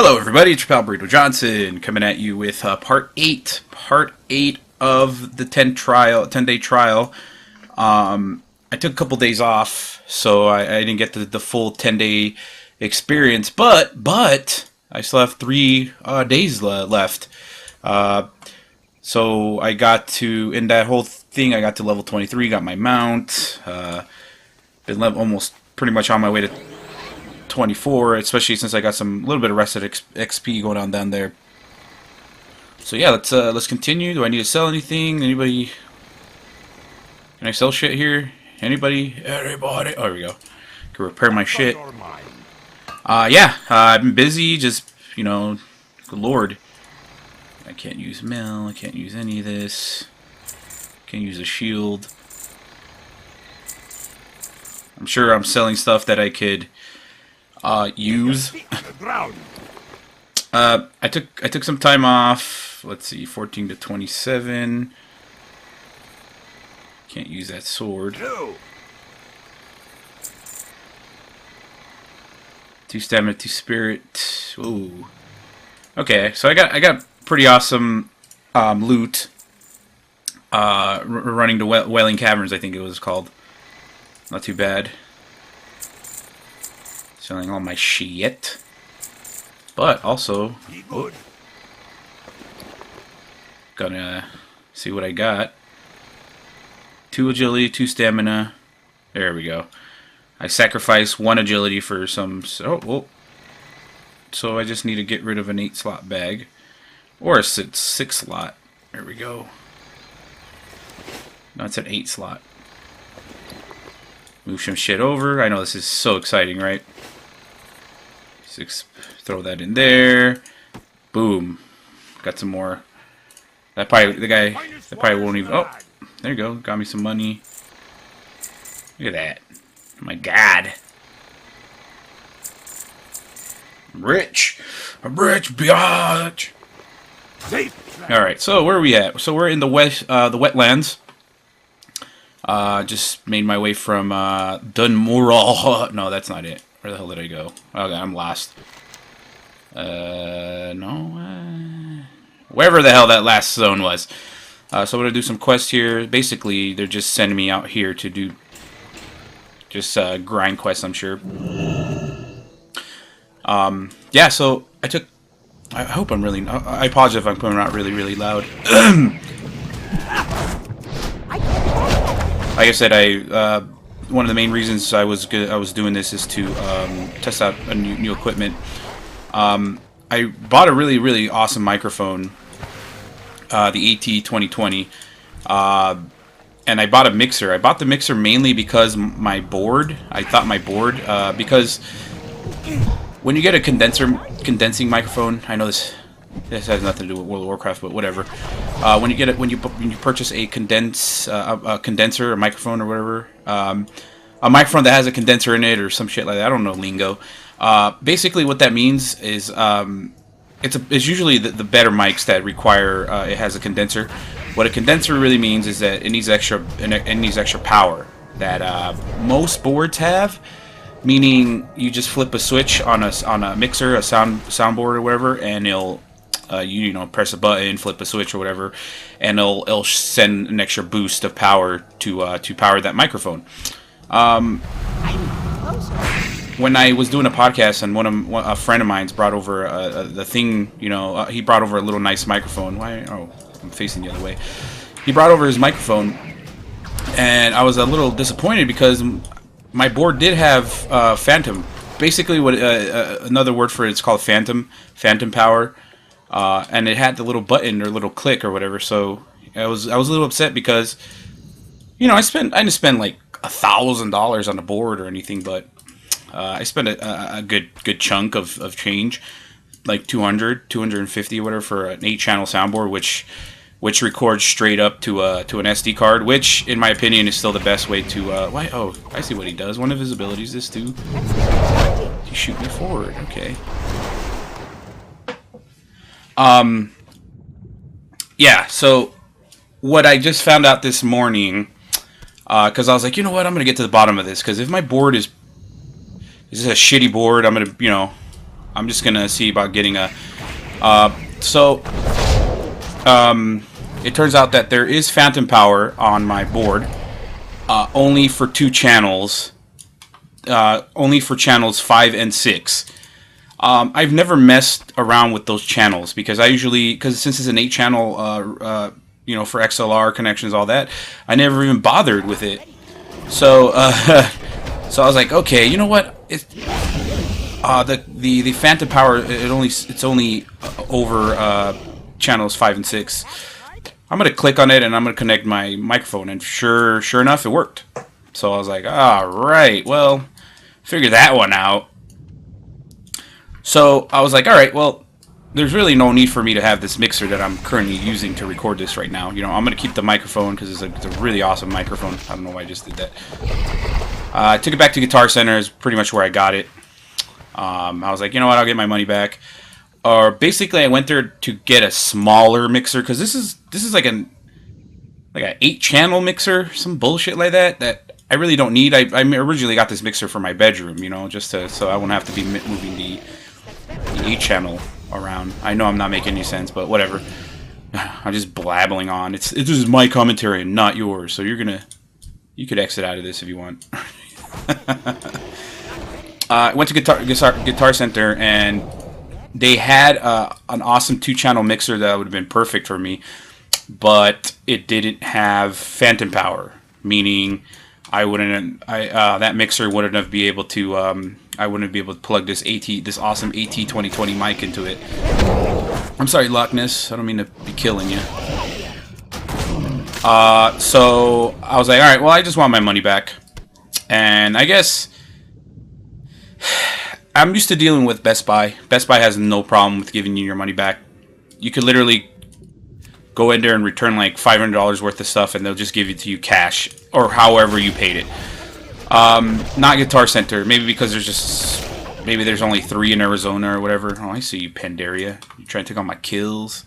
Hello, everybody. It's your pal Burrito Johnson coming at you with part eight of the 10-day trial. I took a couple days off, so I didn't get the full 10-day experience, but I still have 3 days left. So I got to, in that whole thing, I got to level 23, got my mount, been almost pretty much on my way to 24, especially since I got a little bit of rested XP going on down there. So yeah, let's continue. Do I need to sell anything? Anybody? Can I sell shit here? Anybody? Everybody. Oh, there we go. Can repair my shit. Yeah, I've been busy. Just, you know, good lord. I can't use mail. I can't use any of this. Can't use a shield. I'm sure I'm selling stuff that I could use. I took some time off. Let's see, 14 to 27. Can't use that sword. 2 stamina, 2 spirit. Ooh. Okay, so I got pretty awesome loot. Running to Wailing Caverns, I think it was called. Not too bad. Selling all my shit. But also, gonna see what I got. 2 agility, 2 stamina. There we go. I sacrificed 1 agility for some. So I just need to get rid of an 8-slot bag, or a 6-slot. There we go. No, it's an 8-slot. Move some shit over. I know this is so exciting, right? 6. Throw that in there. Boom. Got some more. That probably won't even. Oh, there you go. Got me some money. Look at that. Oh my God. I'm rich. I'm rich, biatch. All right. So where are we at? So we're in the wetlands. Just made my way from Dunmoral. No, that's not it. Where the hell did I go? Okay, I'm lost. No. Wherever the hell that last zone was. So I'm gonna do some quests here. Basically, they're just sending me out here to do just grind quests, I'm sure. Yeah. So I hope I'm really. I apologize if I'm coming out really loud. Like I said, one of the main reasons I was doing this is to test out a new equipment. I bought a really awesome microphone, the AT2020, and I bought a mixer. I bought the mixer mainly because my board. I thought my board, because when you get a condensing microphone, I know this has nothing to do with World of Warcraft, but whatever. When you purchase a condenser, a microphone or whatever, a microphone that has a condenser in it or some shit like that. I don't know lingo. Basically, what that means is it's usually the better mics that require it has a condenser. What a condenser really means is that it needs extra power that most boards have. Meaning, you just flip a switch on a mixer, a soundboard or whatever, and it'll you press a button, flip a switch or whatever, and it'll send an extra boost of power to power that microphone. When I was doing a podcast and a friend of mine's brought over the thing, he brought over a little nice microphone. Why? Oh, I'm facing the other way. He brought over his microphone, and I was a little disappointed because my board did have phantom. Basically, what another word for it's called phantom power, and it had the little button or little click or whatever. So I was a little upset because, I didn't spend like $1,000 on a board or anything, but I spent a good chunk of change, like 250 or whatever for an 8-channel soundboard, which records straight up to an SD card, which, in my opinion, is still the best way to. Why? Oh, I see what he does. One of his abilities is to shoot me forward. Okay. Yeah. So, what I just found out this morning, because I was like, you know what, I'm gonna get to the bottom of this, because if my board is a shitty board, I'm gonna, I'm just gonna see about getting a. It turns out that there is phantom power on my board, only for 2 channels. Only for channels 5 and 6. I've never messed around with those channels because since it's an 8-channel, you know, for XLR connections, all that, I never even bothered with it. So, so I was like, okay, you know what? The phantom power, it's only over channels 5 and 6. I'm gonna click on it and I'm gonna connect my microphone, and sure enough, it worked. So I was like, all right, well, figure that one out. So I was like, all right, well, there's really no need for me to have this mixer that I'm currently using to record this right now. You know, I'm going to keep the microphone because it's a really awesome microphone. I don't know why I just did that. I took it back to Guitar Center, is pretty much where I got it. I was like, you know what, I'll get my money back. Or basically, I went there to get a smaller mixer because this is like an 8-channel mixer, some bullshit like that I really don't need. I originally got this mixer for my bedroom, you know, just so I won't have to be moving the 8-channel around. I know I'm not making any sense, but whatever. I'm just blabbling on. This is my commentary and not yours, so you could exit out of this if you want. I went to Guitar Center, and they had an awesome 2-channel mixer that would have been perfect for me, but it didn't have phantom power, meaning that mixer wouldn't have be able to. I wouldn't be able to plug this awesome AT 2020 mic into it. I'm sorry, Loch Ness. I don't mean to be killing you. So I was like, all right, well, I just want my money back, and I guess I'm used to dealing with Best Buy. Best Buy has no problem with giving you your money back. You could literally go in there and return like $500 worth of stuff, and they'll just give it to you cash or however you paid it. Not Guitar Center. Maybe because there's only 3 in Arizona or whatever. Oh, I see you, Pandaria. You trying to take all my kills.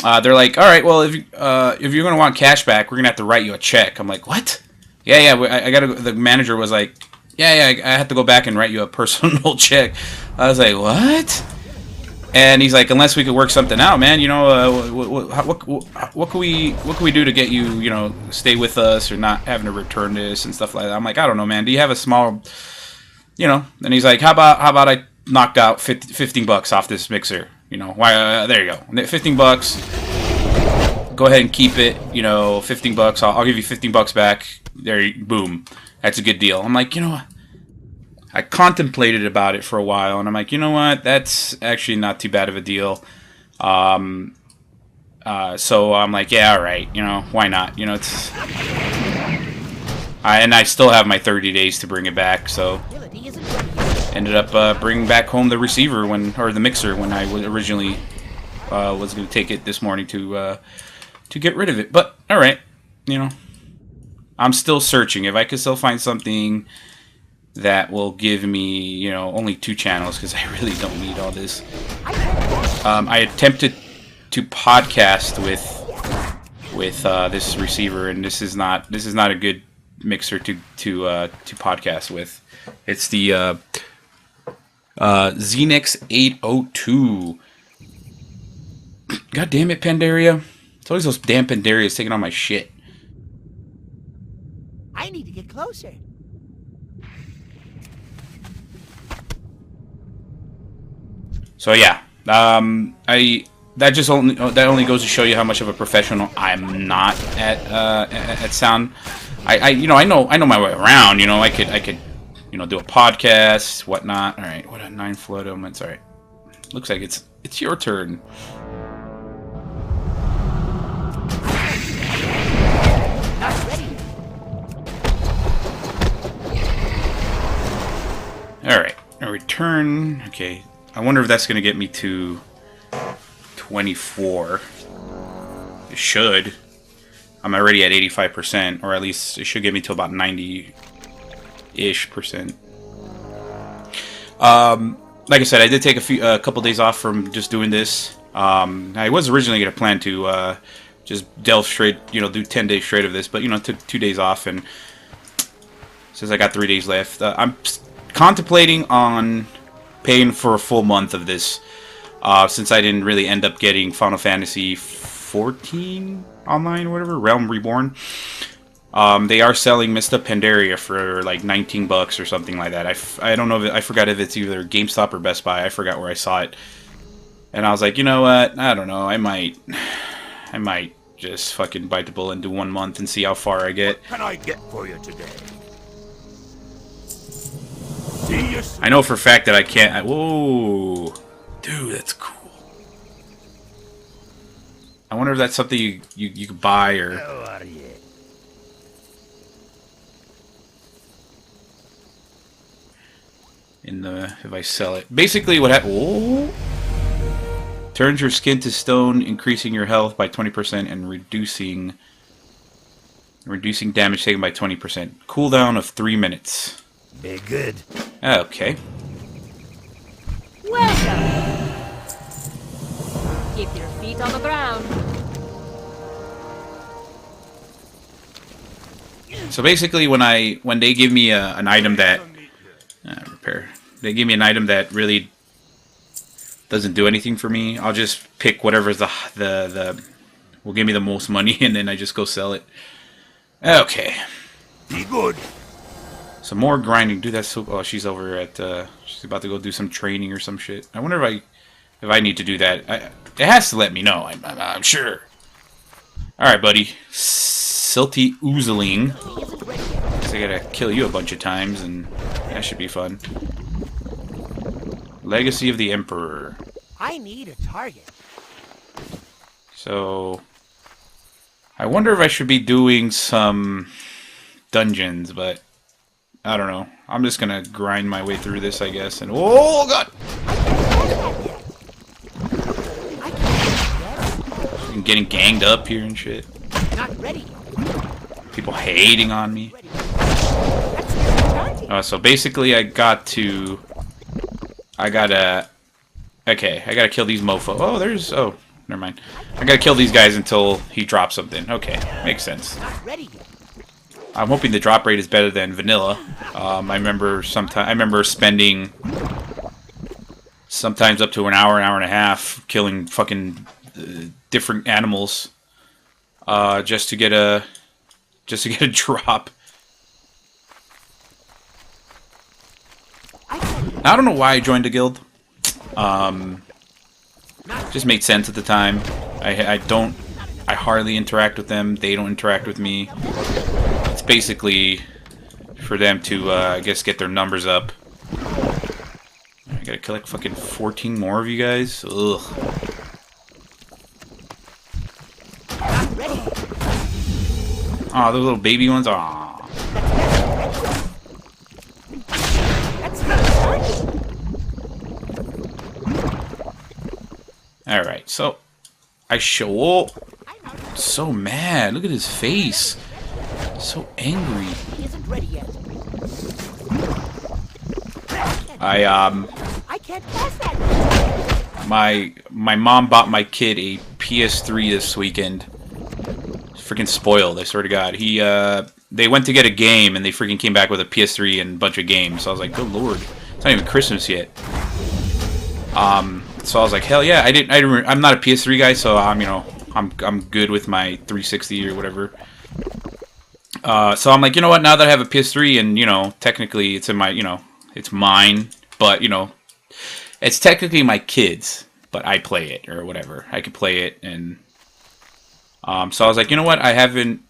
They're like, all right, well, if you're gonna want cash back, we're gonna have to write you a check. I'm like, what? Yeah. I gotta. The manager was like, yeah. I have to go back and write you a personal check. I was like, what? And he's like, unless we could work something out, man. You know, what can we do to get you, you know, stay with us or not having to return this and stuff like that? I'm like, I don't know, man. Do you have a small, you know? And he's like, how about I knocked out $15 off this mixer? You know, why? There you go, $15. Go ahead and keep it. You know, $15. I'll give you $15 back. There, boom. That's a good deal. I'm like, you know what? I contemplated about it for a while, and I'm like, you know what? That's actually not too bad of a deal. So I'm like, yeah, all right. You know, why not? You know, and I still have my 30 days to bring it back. So ended up bringing back home the receiver or the mixer when I originally was going to take it this morning to get rid of it. But all right, you know, I'm still searching. If I could still find something that will give me, you know, only 2 channels, because I really don't need all this. I attempted to podcast with this receiver, and this is not a good mixer to podcast with. It's the Xenex 802. God damn it, Pandaria! It's always those damn Pandarias taking on my shit. I need to get closer. So yeah, that only goes to show you how much of a professional I'm not at sound. I know my way around. You know, I could you know, do a podcast, whatnot. All right, what a 9 float elements. All right, looks like it's your turn. All right, a return. Okay. I wonder if that's going to get me to 24. It should. I'm already at 85%, or at least it should get me to about 90-ish percent. Like I said, I did take a couple days off from just doing this. I was originally going to plan to just delve straight, you know, do 10 days straight of this, but, you know, took 2 days off, and since I got 3 days left, I'm contemplating on paying for a full month of this. Since I didn't really end up getting Final Fantasy 14 online or whatever, Realm Reborn. They are selling Mist of Pandaria for like 19 bucks or something like that. I don't know if I forgot if it's either GameStop or Best Buy. I forgot where I saw it. And I was like, you know what? I don't know. I might just fucking bite the bullet and do 1 month and see how far I get. What can I get for you today? I know for a fact that I can't. Whoa, dude, that's cool. I wonder if that's something you could buy or. How are you? If I sell it, basically what happens? Turns your skin to stone, increasing your health by 20% and reducing damage taken by 20%. Cooldown of 3 minutes. Be good. Okay. Welcome. Keep your feet on the ground. So basically, when they give me an item that they give me an item that really doesn't do anything for me, I'll just pick whatever's the will give me the most money, and then I just go sell it. Okay. Be good. Some more grinding. Dude, that's so. Oh, she's over at. She's about to go do some training or some shit. I wonder if I need to do that. It has to let me know. I'm sure. All right, buddy. Silty Oozling. Guess I gotta kill you a bunch of times, and that should be fun. Legacy of the Emperor. I need a target. So, I wonder if I should be doing some dungeons, but I don't know. I'm just gonna grind my way through this, I guess. And oh god, I'm getting ganged up here and shit. Not ready. People hating on me. So basically, I gotta kill these mofos. Oh, never mind. I gotta kill these guys until he drops something. Okay, makes sense. Not ready yet. I'm hoping the drop rate is better than vanilla. I remember spending sometimes up to an hour and a half killing fucking different animals just to get a drop. I don't know why I joined a guild. Just made sense at the time. I hardly interact with them. They don't interact with me. It's basically for them to, I guess, get their numbers up. I gotta collect fucking 14 more of you guys. Ugh. Aw, those little baby ones. Aw. Alright, so I show up. So mad. Look at his face. So angry. He isn't ready yet. I can't pass that. my mom bought my kid a PS3 this weekend. Freaking spoiled, I swear to God. They went to get a game and they freaking came back with a PS3 and a bunch of games. So I was like, good lord, it's not even Christmas yet. So I was like, hell yeah. I'm not a PS3 guy, so I'm good with my 360 or whatever. So I'm like, you know what? Now that I have a PS3 and technically it's in my it's mine, but it's technically my kid's, but I play it or whatever. I could play it, and so I was like, you know what? I haven't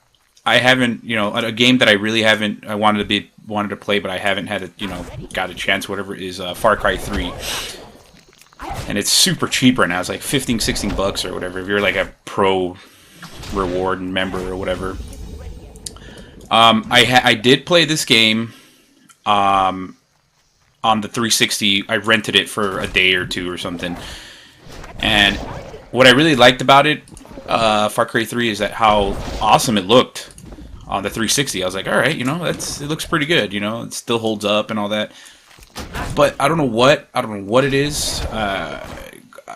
a game that I really haven't wanted to play, but I haven't had got a chance. Whatever is Far Cry 3. And it's super cheap right now. It's like 15, 16 bucks or whatever. If you're like a pro reward member or whatever. I did play this game on the 360. I rented it for a day or two or something. And what I really liked about it, Far Cry 3, is that how awesome it looked on the 360. I was like, all right, it looks pretty good. It still holds up and all that. But I don't know what it is.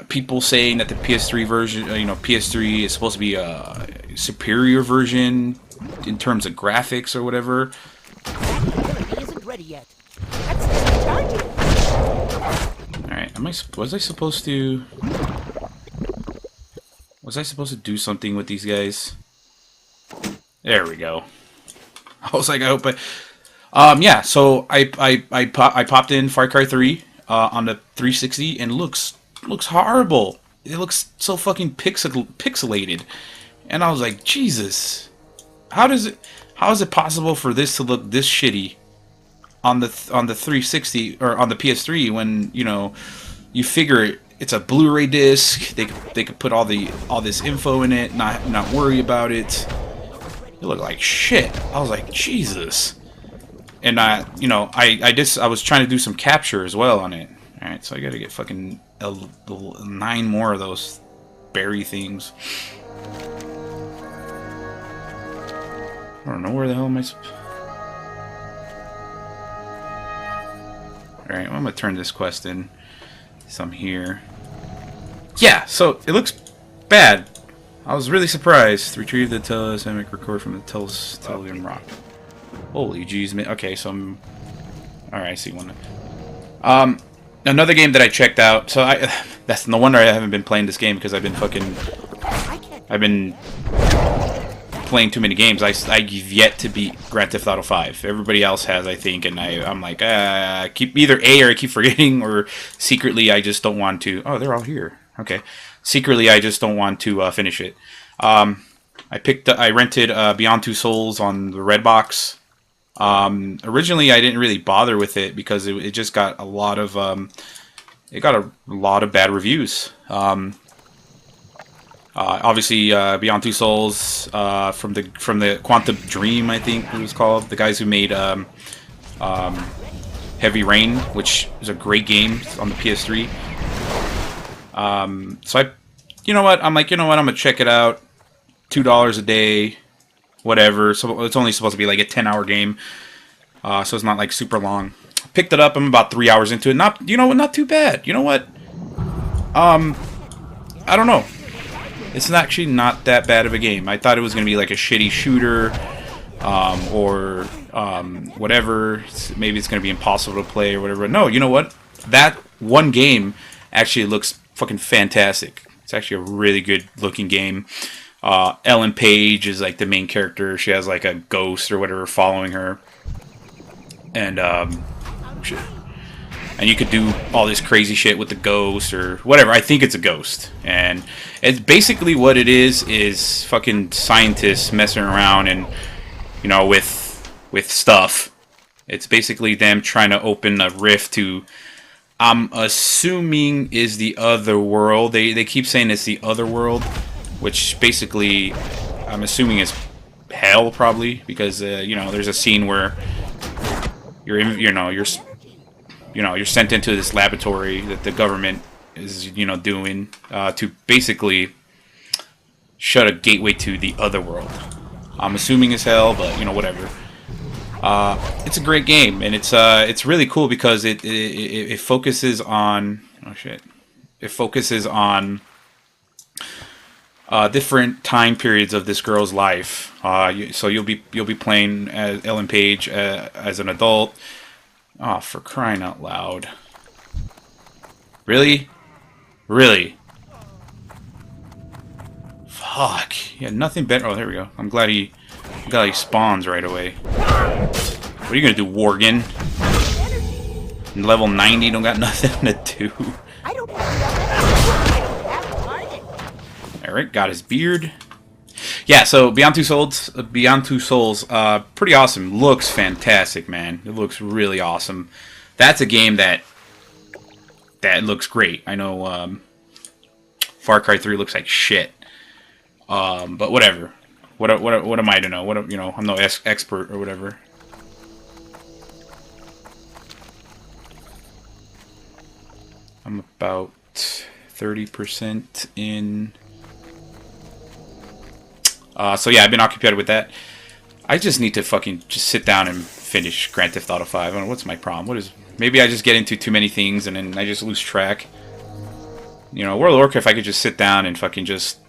People saying that the PS3 version, PS3 is supposed to be a superior version in terms of graphics or whatever. He isn't ready yet. That's Was I supposed to... Was I supposed to do something with these guys? There we go. I was like, I hope yeah, so I popped in Far Cry 3 on the 360, and looks horrible. It looks so fucking pixelated. And I was like, Jesus. How is it possible for this to look this shitty on the 360 or on the PS3 when, you know, you figure it's a Blu-ray disc. They could put all this info in it, not worry about it. It looked like shit. I was like, Jesus. And I was trying to do some capture as well on it. All right, so I got to get fucking 9 more of those berry things. I don't know where the hell am I. All right, well, I'm gonna turn this quest in. So I'm here. Yeah, so it looks bad. I was really surprised. Retrieve the telesemic record from the Tellium rock. Holy jeez, man. Okay, so I'm... Alright, I see one. Another game that I checked out. So that's no wonder I haven't been playing this game, because I've been playing too many games. I've yet to beat Grand Theft Auto 5. Everybody else has, I think, and I'm like, keep either A, or I keep forgetting, or secretly I just don't want to. Oh, they're all here. Okay. Secretly, I just don't want to finish it. I rented Beyond Two Souls on the Redbox. Originally, I didn't really bother with it because it just got a lot of bad reviews. Obviously, Beyond Two Souls from the Quantum Dream, I think it was called. The guys who made Heavy Rain, which is a great game on the PS3. So you know what? I'm gonna check it out. $2 a day, whatever. So it's only supposed to be like a 10-hour game, so it's not like super long. Picked it up. I'm about 3 hours into it. Not too bad. You know what? I don't know. It's actually not that bad of a game. I thought it was gonna be like a shitty shooter, or whatever. Maybe it's gonna be impossible to play or whatever. No, you know what? That one game actually looks fucking fantastic. It's actually a really good looking game. Ellen Page is like the main character. She has like a ghost or whatever following her, and and you could do all this crazy shit with the ghost or whatever. I think it's a ghost, and it's basically what it is fucking scientists messing around and with stuff. It's basically them trying to open a rift to, I'm assuming, is the other world. They keep saying it's the other world, which basically I'm assuming is hell, probably, because there's a scene where you're sent into this laboratory that the government is doing to basically shut a gateway to the other world. I'm assuming it's hell, but whatever. It's a great game, and it's really cool because it focuses on It focuses on different time periods of this girl's life. So you'll be playing as Ellen Page as an adult. Oh, for crying out loud! Really? Fuck! Yeah, nothing better. Oh, there we go. I'm glad he spawns right away. What are you gonna do, Worgen? Level 90, don't got nothing to do. Alright, got his beard. Yeah, so Beyond Two Souls, pretty awesome. Looks fantastic, man. It looks really awesome. That's a game that looks great. I know Far Cry 3 looks like shit. But whatever. What am I to know? I'm no expert or whatever. I'm about 30% in. So yeah, I've been occupied with that. I just need to fucking just sit down and finish Grand Theft Auto 5. I don't know, what's my problem? Maybe I just get into too many things and then I just lose track. World of Warcraft, I could just sit down and fucking just,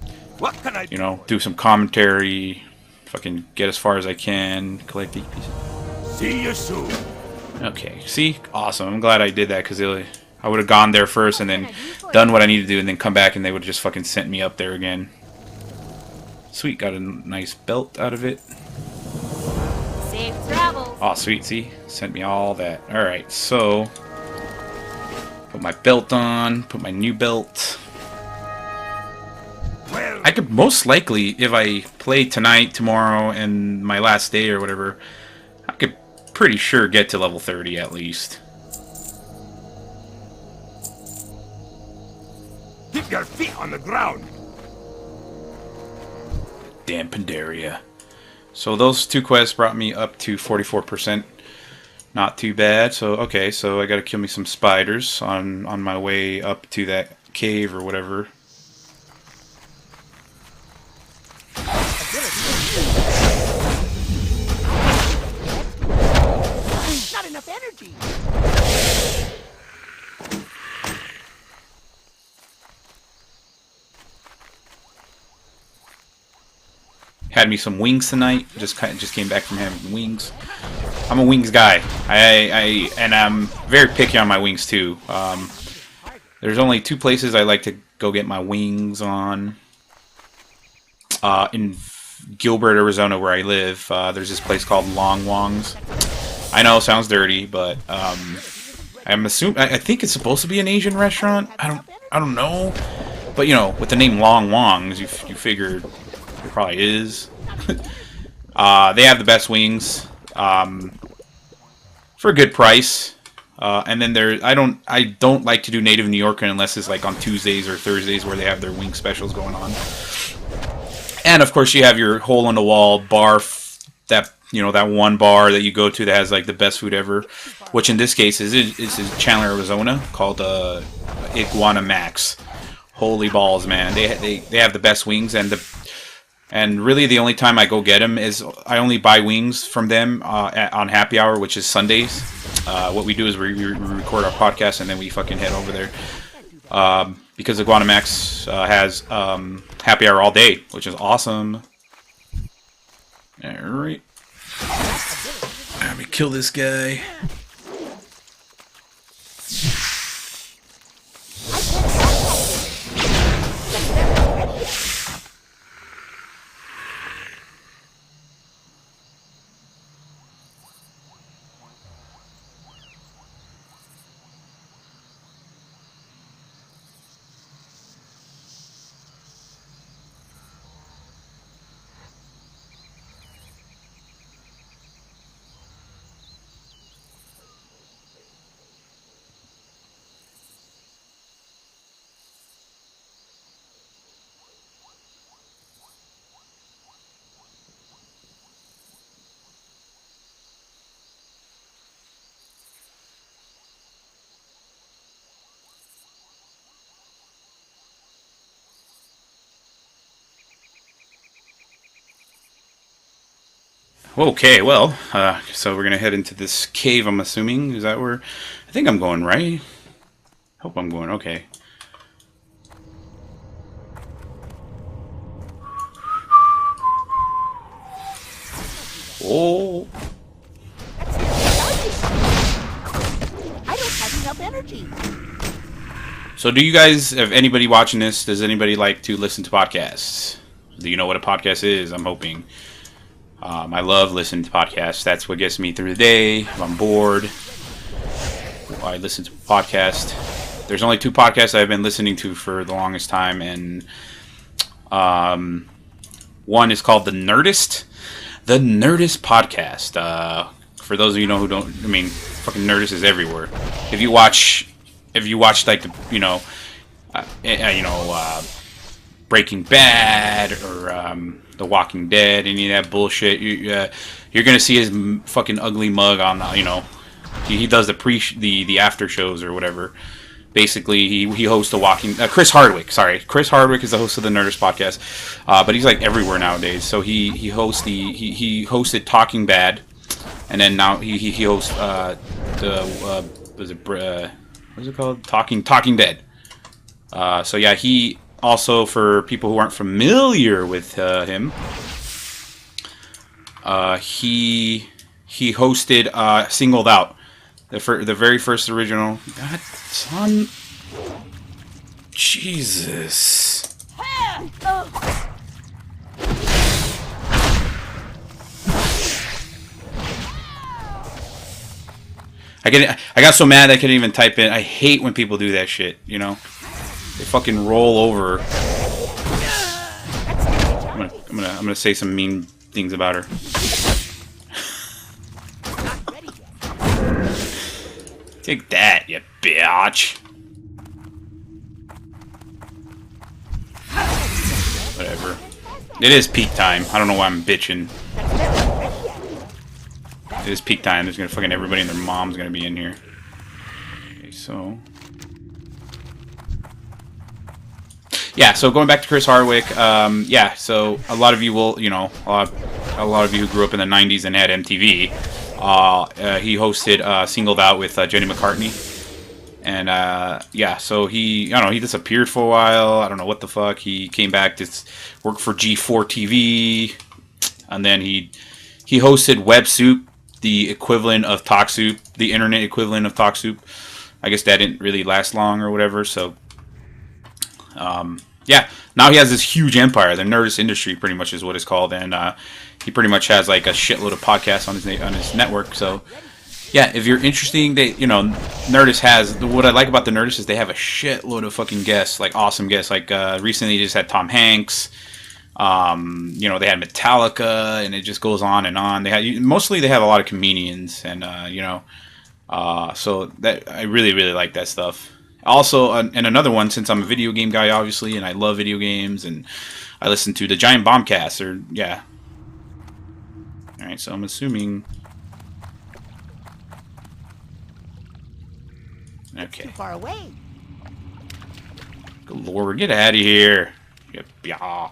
do some commentary, fucking get as far as I can, collect these. See you soon. Okay, see? Awesome. I'm glad I did that because I would have gone there first and then done what I needed to do and then come back and they would have just fucking sent me up there again. Sweet, got a nice belt out of it. Safe travel. Oh, sweet, see? Sent me all that. Alright, so... Put my belt on, put my new belt. I could most likely, if I play tonight, tomorrow, and my last day or whatever, I could pretty sure get to level 30 at least. Keep your feet on the ground. Damn Pandaria. So those 2 quests brought me up to 44%. Not too bad. So okay, so I gotta kill me some spiders on my way up to that cave or whatever. Not enough energy. Had me some wings tonight. Just came back from having wings. I'm a wings guy. And I'm very picky on my wings too. There's only 2 places I like to go get my wings on. In Gilbert, Arizona, where I live, there's this place called Long Wong's. I know, it sounds dirty, but I'm assuming I think it's supposed to be an Asian restaurant. I don't know, but you know, with the name Long Wong's, you figure it probably is. They have the best wings for a good price. And then I don't like to do Native New Yorker unless it's like on Tuesdays or Thursdays where they have their wing specials going on. And of course, you have your hole in the wall bar, that one bar that you go to that has like the best food ever, which in this case is Chandler, Arizona, called Iguana Max. Holy balls, man! They have the best wings, and really the only time I go get them is I only buy wings from them on happy hour, which is Sundays. What we do is we record our podcast and then we fucking head over there. Because Iguana Max has happy hour all day, which is awesome. Alright. Let me kill this guy. Okay, well, so we're gonna head into this cave, I'm assuming. Is that where... I think I'm going right. Hope I'm going okay. Oh. I don't have enough energy. So do you guys, if anybody watching this, does anybody like to listen to podcasts? Do you know what a podcast is? I'm hoping. I love listening to podcasts. That's what gets me through the day. If I'm bored, I listen to a podcast. There's only 2 podcasts I've been listening to for the longest time, and one is called The Nerdist. The Nerdist Podcast. For those of you who don't, I mean, fucking Nerdist is everywhere. If you watch like the, Breaking Bad or The Walking Dead, any of that bullshit, you're gonna see his fucking ugly mug on, he does the after shows or whatever. Basically, he hosts the Walking. Chris Hardwick is the host of the Nerdist podcast, but he's like everywhere nowadays. So he hosted Talking Bad, and then now he hosts what's it called? Talking Dead. So yeah, he also, for people who aren't familiar with him, he hosted Singled Out, The very first original. God, son. Jesus. I got so mad I couldn't even type in. I hate when people do that shit, you know? They fucking roll over. I'm gonna say some mean things about her. Take that, you bitch. Whatever. It is peak time. I don't know why I'm bitching. It is peak time. There's gonna fucking everybody and their mom's gonna be in here. Okay, so yeah. So going back to Chris Hardwick, yeah. So a lot of you will, you know, a lot of you who grew up in the '90s and had MTV. He hosted Singled Out with Jenny McCartney, and yeah. So I don't know. He disappeared for a while. I don't know what the fuck. He came back to work for G4 TV, and then he hosted Web Soup, the equivalent of Talk Soup, the internet equivalent of Talk Soup. I guess that didn't really last long or whatever. So, yeah. Now he has this huge empire. The Nerdist Industry pretty much is what it's called, and he pretty much has like a shitload of podcasts on his network. So, yeah, if you're interested, you know, Nerdist has, what I like about the Nerdist is they have a shitload of fucking guests, like awesome guests. Like recently, they just had Tom Hanks. You know, they had Metallica, and it just goes on and on. They have a lot of comedians, and you know, so that I really like that stuff. Also, and another one, since I'm a video game guy, obviously, and I love video games, and I listen to the Giant Bombcast, or yeah. All right, so I'm assuming. Okay. Too far away. Good Lord, get out of here. Yep, yeah.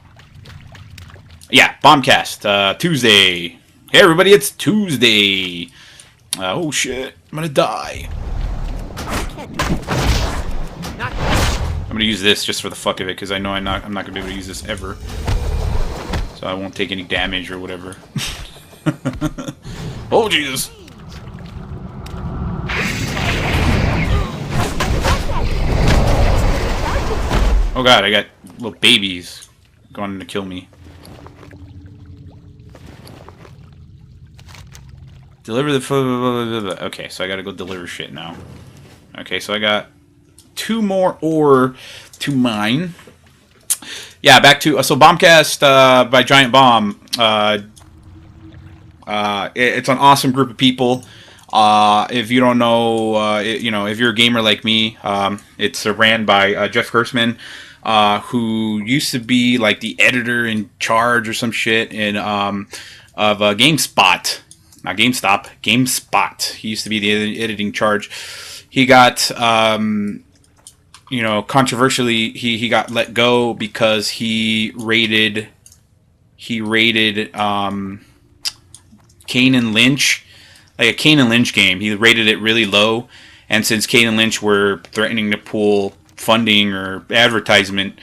Yeah, Bombcast, Tuesday. Hey everybody, it's Tuesday. Oh shit, I'm gonna die. I'm gonna use this just for the fuck of it, because I know I'm not gonna be able to use this ever. So I won't take any damage or whatever. Oh Jesus. Oh god, I got little babies going to kill me. Deliver the... Okay, so I gotta go deliver shit now. Okay, so I got 2 more ore to mine. Yeah, back to... so Bombcast by Giant Bomb. It's an awesome group of people. If you don't know, you know, if you're a gamer like me, it's ran by Jeff Gerstmann, who used to be like the editor in charge or some shit of GameSpot. Not GameStop, GameSpot. He used to be the editing charge. He got, you know, controversially, he got let go because he rated Kane and Lynch, like a Kane and Lynch game. He rated it really low, and since Kane and Lynch were threatening to pull funding or advertisement,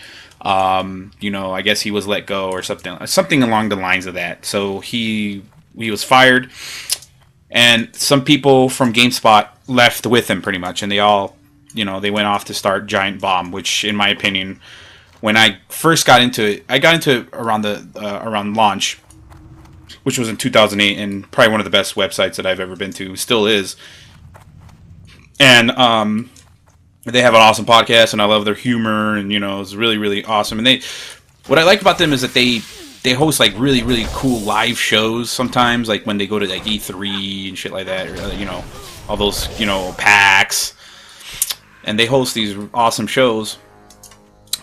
you know, I guess he was let go or something along the lines of that. So he was fired, and some people from GameSpot left with him pretty much, and they all, you know, they went off to start Giant Bomb, which in my opinion, when I first got into it, I got into it around around launch, which was in 2008, and probably one of the best websites that I've ever been to, still is. And they have an awesome podcast, and I love their humor, and you know, it's really awesome. And what I like about them is that they host like really cool live shows sometimes, like when they go to like E3 and shit like that, or you know, all those, you know, PAX, and they host these awesome shows.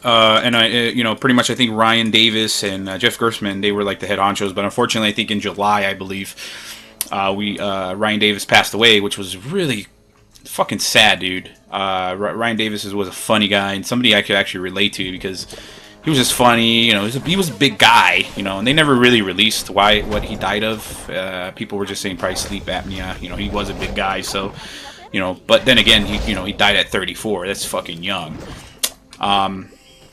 And you know, pretty much I think Ryan Davis and Jeff Gerstmann, they were like the head honchos, but unfortunately I think in July, I believe, Ryan Davis passed away, which was really fucking sad, dude. Ryan Davis was a funny guy and somebody I could actually relate to, because he was just funny, you know. He was a big guy, you know, and they never really released what he died of. People were just saying probably sleep apnea. You know, he was a big guy, so, you know. But then again, he died at 34. That's fucking young.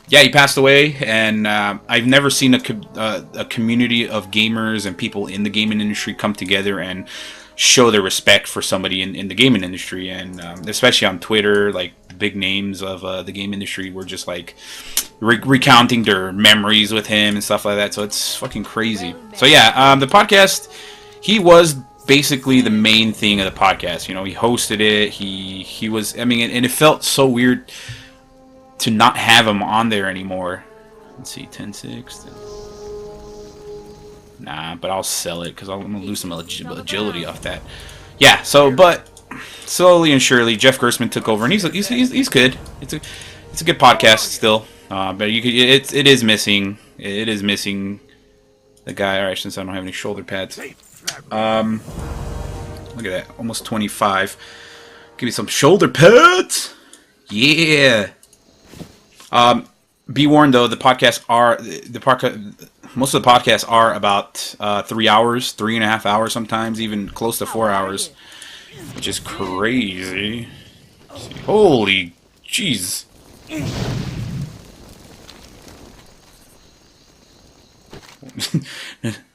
Yeah, he passed away, and I've never seen a community of gamers and people in the gaming industry come together and show their respect for somebody in the gaming industry, and especially on Twitter, like big names of the game industry were just like recounting their memories with him and stuff like that. So it's fucking crazy. So yeah, the podcast, he was basically the main thing of the podcast. You know, he hosted it. He was. I mean, and it felt so weird to not have him on there anymore. Let's see, 10-6. Nah, but I'll sell it because I'm gonna lose some agility off that. Yeah. So, but slowly and surely, Jeff Gerstmann took over, and he's good. It's a good podcast still. But you could, it is missing. It is missing the guy. All right, since I don't have any shoulder pads. Look at that, almost 25. Give me some shoulder pads. Yeah. Be warned though, most of the podcasts are about 3 hours, 3.5 hours, sometimes even close to 4 hours, which is crazy. Holy jeez.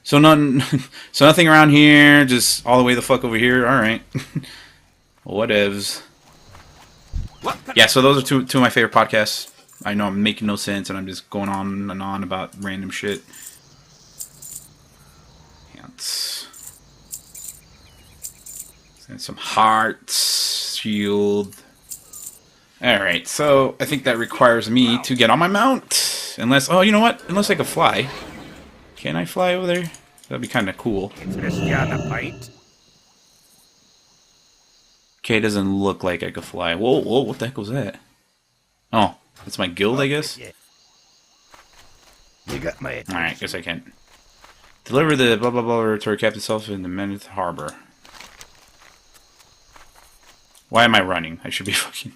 So nothing around here, just all the way the fuck over here. All right. Whatevs. Yeah, so those are two of my favorite podcasts. I know I'm making no sense, and I'm just going on and on about random shit. And some hearts, shield. Alright, so I think that requires me to get on my mount. Unless, oh, you know what? Unless I could fly. Can I fly over there? That'd be kind of cool. Okay, it doesn't look like I could fly. Whoa, whoa, what the heck was that? Oh, that's my guild, I guess? Alright, guess I can. Deliver the blah blah blah to our captain self in the Meneth Harbor. Why am I running? I should be fucking...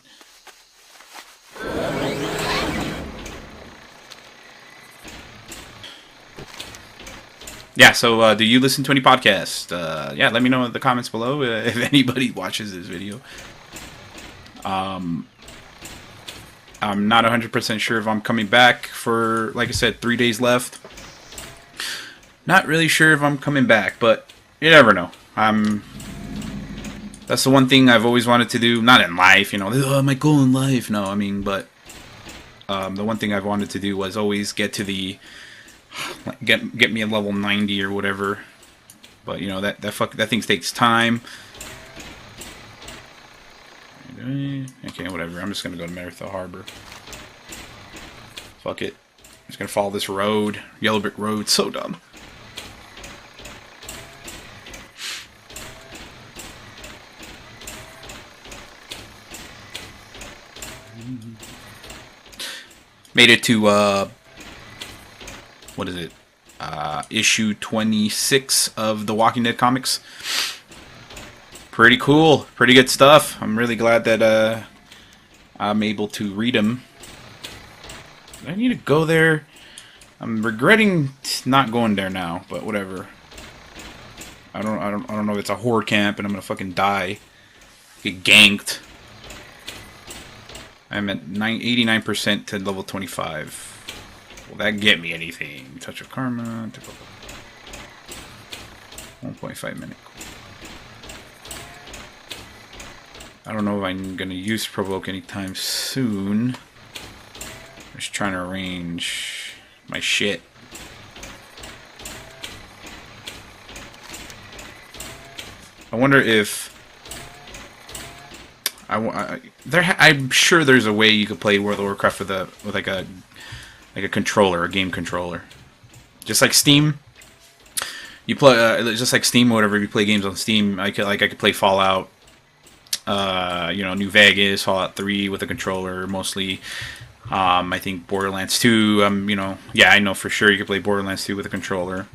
Yeah, so do you listen to any podcasts? Yeah, let me know in the comments below if anybody watches this video. I'm not 100% sure if I'm coming back for, like I said, 3 days left. Not really sure if I'm coming back, but you never know. That's the one thing I've always wanted to do. Not in life, you know. Oh, my goal in life. No, I mean, but the one thing I've wanted to do was always get to the get me a level 90 or whatever. But you know that thing takes time. Okay, whatever. I'm just gonna go to Meneth Harbor. Fuck it. I'm just gonna follow this road, Yellow Brick Road. So dumb. Made it to what is it? Issue 26 of the Walking Dead comics. Pretty cool, pretty good stuff. I'm really glad that I'm able to read them. Do I need to go there? I'm regretting not going there now, but whatever. I don't know if it's a horde camp and I'm gonna fucking die, get ganked. I'm at 89% to level 25. Will that get me anything? Touch of Karma. 1.5 minute. I don't know if I'm going to use Provoke anytime soon. I'm just trying to arrange my shit. I wonder if... I'm sure there's a way you could play World of Warcraft with like a controller, a game controller, just like Steam. You play just like Steam, or whatever. You play games on Steam. I could play Fallout, you know, New Vegas, Fallout 3 with a controller mostly. I think Borderlands 2. You know, yeah, I know for sure you could play Borderlands 2 with a controller.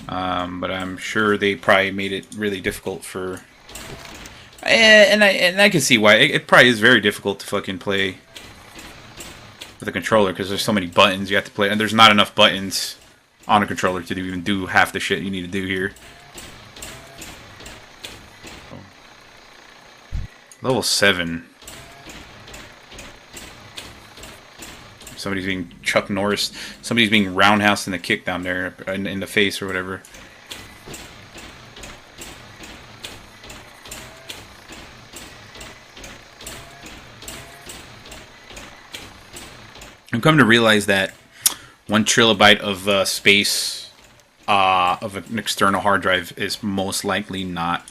But I'm sure they probably made it really difficult for. And I can see why. It probably is very difficult to fucking play with a controller because there's so many buttons you have to play, and there's not enough buttons on a controller to even do half the shit you need to do here. Level 7. Somebody's being Chuck Norris. Somebody's being roundhoused in the kick down there in the face or whatever. I'm coming to realize that 1 TB of space of an external hard drive is most likely not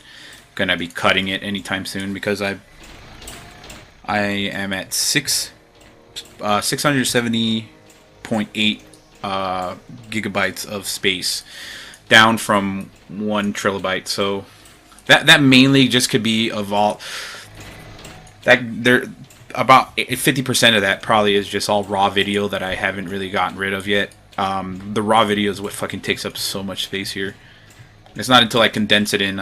gonna be cutting it anytime soon, because I am at 670.8 gigabytes of space, down from 1 TB. So that mainly just could be of all that there. About 50% of that probably is just all raw video that I haven't really gotten rid of yet. The raw video is what fucking takes up so much space here. It's not until I condense it in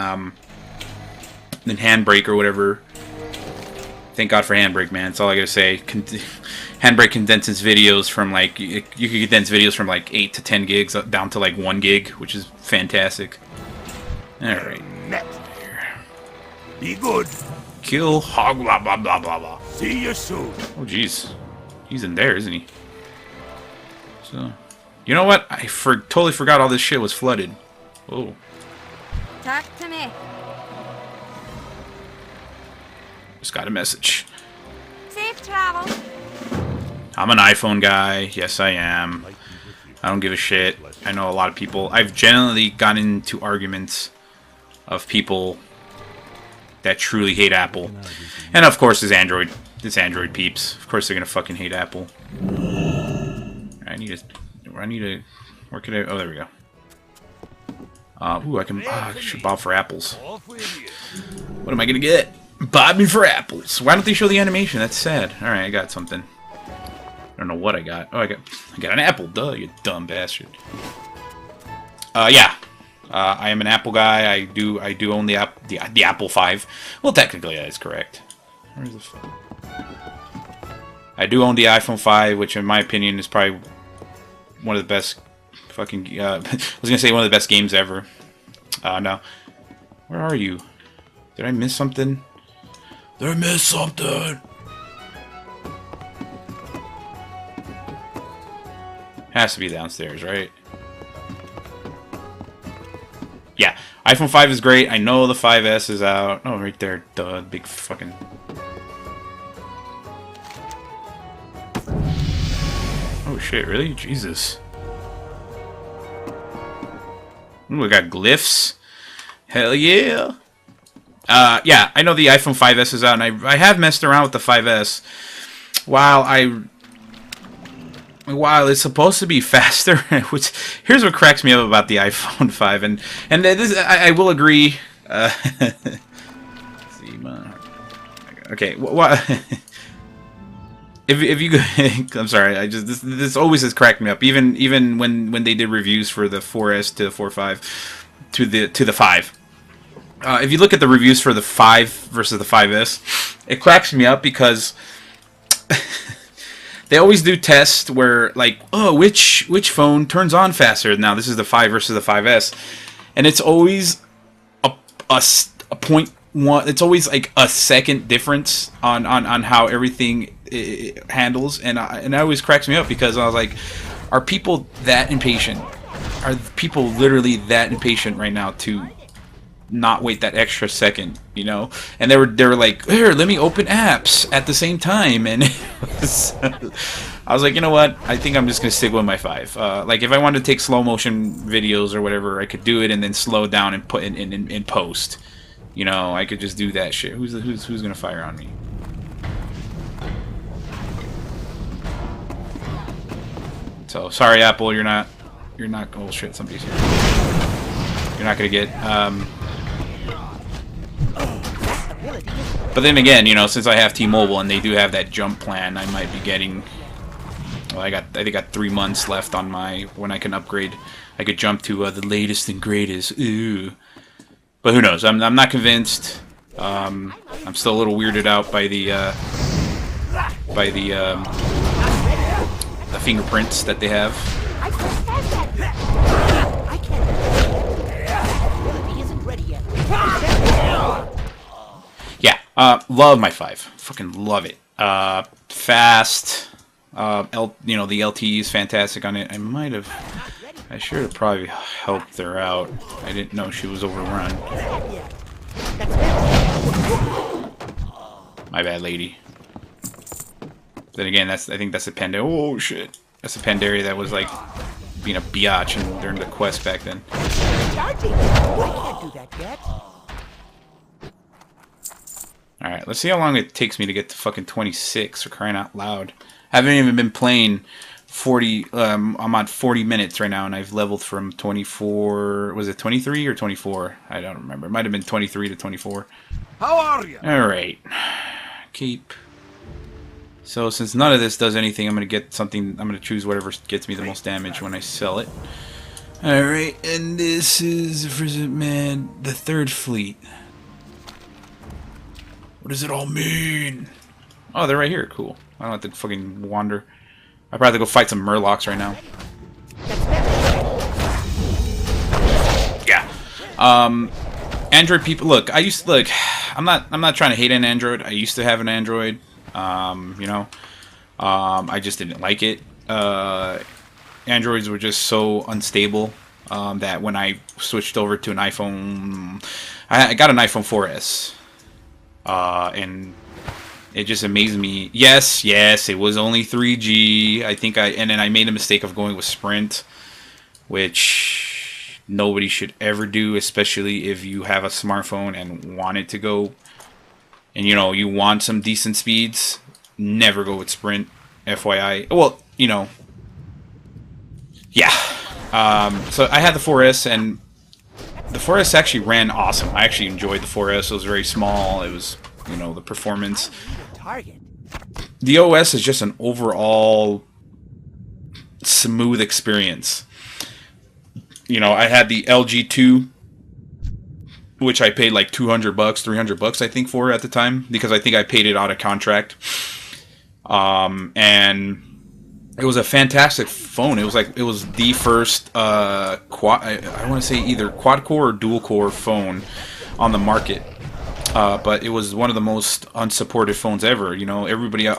Handbrake or whatever. Thank God for Handbrake, man. That's all I gotta say. Handbrake condenses videos from like, you can condense videos from like 8 to 10 gigs down to like 1 gig, which is fantastic. Alright. Be good. Kill hog blah blah blah blah blah. See you soon. Oh jeez. He's in there, isn't he? So, you know what? I totally forgot all this shit was flooded. Oh. Talk to me. Just got a message. Safe travel. I'm an iPhone guy. Yes, I am. I don't give a shit. I know a lot of people. I've generally gotten into arguments of people that truly hate Apple. And of course, it's Android peeps. Of course, they're gonna fucking hate Apple. I need to. Where can I? Oh, there we go. Ooh, I should bob for apples. What am I gonna get? Bob me for apples. Why don't they show the animation? That's sad. All right, I got something. I don't know what I got. Oh, I got an apple. Duh, you dumb bastard. Yeah. I am an Apple guy. I do own the Apple 5. Well, technically that is correct. Where's the phone? I do own the iPhone 5, which in my opinion is probably one of the best fucking I was gonna say one of the best games ever. No. Where are you? Did I miss something? Did I miss something? Has to be downstairs, right? Yeah, iPhone 5 is great. I know the 5S is out. Oh, right there. Duh, big fucking... Oh shit, really? Jesus. Ooh, we got glyphs. Hell yeah. Yeah, I know the iPhone 5S is out, and I have messed around with the 5S. While it's supposed to be faster, which here's what cracks me up about the iPhone 5, and this I will agree. Okay, what? If you I'm sorry, I just this always has cracked me up. Even when they did reviews for the 4S to the 4.5 to the 5. If you look at the reviews for the 5 versus the 5S, it cracks me up because they always do tests where, like, oh, which phone turns on faster? Now, this is the 5 versus the 5S. And it's always a 0.1... It's always, like, a second difference on how everything handles. And it always cracks me up because I was like, are people that impatient? Are people literally that impatient right now to not wait that extra second, you know? And they were like, here, let me open apps at the same time, and I was like, you know what, I think I'm just gonna stick with my 5. Like, if I wanted to take slow motion videos or whatever, I could do it and then slow down and put in post, you know. I could just do that shit. Who's gonna fire on me? So sorry, Apple, you're not oh shit, somebody's here. You're not gonna get but then again, you know, since I have T-Mobile and they do have that jump plan, I might be getting... Well, I think I got 3 months left on my... When I can upgrade, I could jump to the latest and greatest. Ooh. But who knows? I'm not convinced. I'm still a little weirded out by the fingerprints that they have. I can't. He isn't ready yet. Yeah, love my 5. Fucking love it. Fast. You know, the LTE is fantastic on it. I should have probably helped her out. I didn't know she was overrun. My bad, lady. Then again, I think that's a Pandaria. Oh shit, that's a Pandaria that was like being a biatch and during the quest back then. Charging. I can't do that yet. All right, let's see how long it takes me to get to fucking 26. For crying out loud, I haven't even been playing 40. I'm on 40 minutes right now, and I've leveled from 24. Was it 23 or 24? I don't remember. It might have been 23 to 24. How are you? All right, keep. So since none of this does anything, I'm gonna get something. I'm gonna choose whatever gets me the most damage when I sell it. All right, and this is man, the third fleet. What does it all mean? Oh, they're right here. Cool. I don't have to fucking wander. I'd rather go fight some Murlocs right now. Yeah. Android people. Look, I'm not trying to hate an Android. I used to have an Android. You know. I just didn't like it. Androids were just so unstable that when I switched over to an iPhone, I got an iPhone 4S. And it just amazed me. Yes, it was only 3G. And then I made a mistake of going with Sprint, which nobody should ever do, especially if you have a smartphone and want it to go, and you know, you want some decent speeds. Never go with Sprint, FYI. Well, you know, yeah. So I had the 4S, and the 4S actually ran awesome. I actually enjoyed the 4S. It was very small. It was, you know, the performance. Target. The OS is just an overall smooth experience. You know, I had the LG2, which I paid like $200, $300, I think, for at the time, because I think I paid it out of contract. And it was a fantastic phone. It was the first quad. I want to say either quad core or dual core phone on the market. But it was one of the most unsupported phones ever. You know,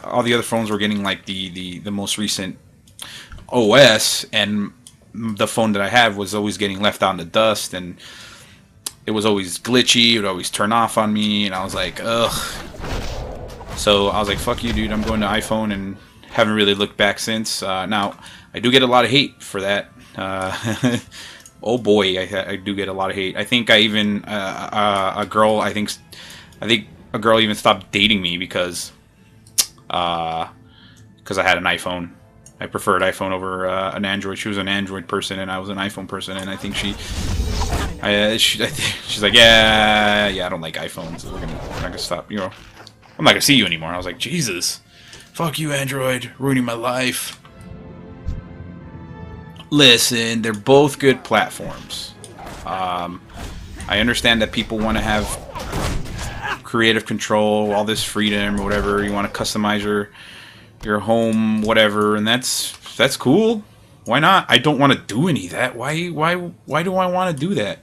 all the other phones were getting like the most recent OS, and the phone that I have was always getting left out in the dust, and it was always glitchy. It would always turn off on me, and I was like, ugh. So I was like, fuck you, dude. I'm going to iPhone, and haven't really looked back since. Now, I do get a lot of hate for that. Oh boy, I do get a lot of hate. I think a girl even stopped dating me because I had an iPhone. I preferred iPhone over an Android. She was an Android person, and I was an iPhone person, and I think she's like, yeah, I don't like iPhones. We're not gonna stop. You know, I'm not gonna see you anymore. I was like, Jesus, fuck you, Android, ruining my life. Listen, they're both good platforms. I understand that people want to have creative control, all this freedom or whatever. You want to customize your home, whatever, and that's cool. Why not? I don't want to do any of that. Why do I want to do that?